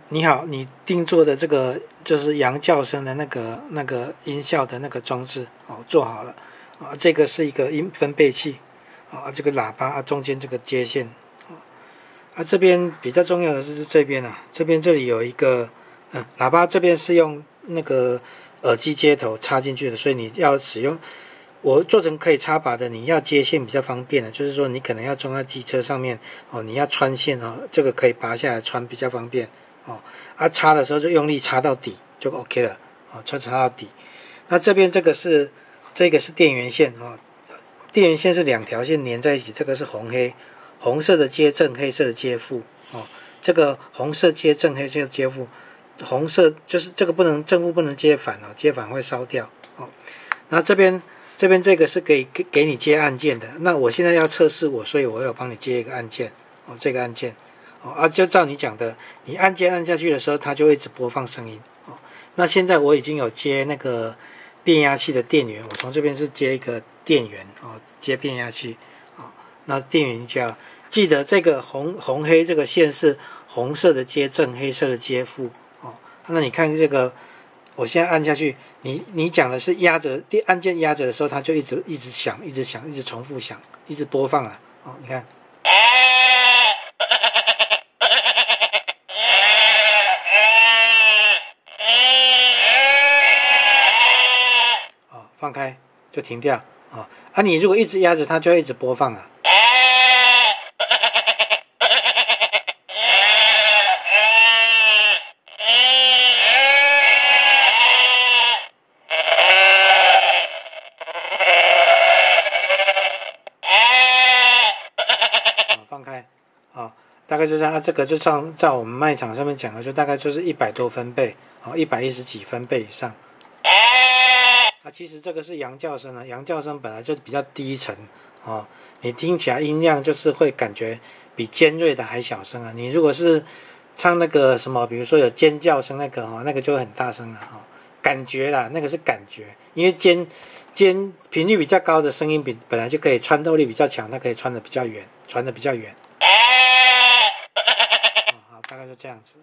你好，你定做的这个就是羊叫声的那个音效的那个装置哦，做好了啊。这个是一个音分贝器啊，这个喇叭啊，中间这个接线啊，这边比较重要的是这边啊，这里有一个喇叭，这边是用那个耳机接头插进去的，所以你要使用我做成可以插拔的，你要接线比较方便的，就是说你可能要装在机车上面哦，你要穿线哦，这个可以拔下来穿比较方便。哦，插的时候就用力插到底就 OK 了，哦，插到底。那这边这个是电源线哦，电源线是两条线连在一起，这个是红黑，红色的接正，黑色的接负哦。这个红色接正，黑色接负，红色就是这个不能正负不能接反哦，接反会烧掉哦。那这边这个是给你接按键的，那我现在要测试所以我有帮你接一个按键哦，这个按键。就照你讲的，你按键按下去的时候，它就会一直播放声音。哦，那现在我已经有接那个变压器的电源，我从这边是接一个电源哦，接变压器。哦，那电源就要记得这个红黑这个线是红色的接正，黑色的接负。哦，那你看这个，我现在按下去，你讲的是压着按键压着的时候，它就一直响，一直响，一直重复响，一直播放啊。哦，你看。放开就停掉你如果一直压着它，就会一直播放啊。放开大概就这样这个就照我们卖场上面讲的，就大概就是100多分贝110几分贝以上。其实这个是羊叫声啊，羊叫声本来就比较低沉你听起来音量就是会感觉比尖锐的还小声啊。你如果是唱那个什么，比如说有尖叫声那个就会很大声啊感觉啦，那个是感觉，因为尖频率比较高的声音本来就可以穿透力比较强，它可以传得比较远。好，大概就这样子。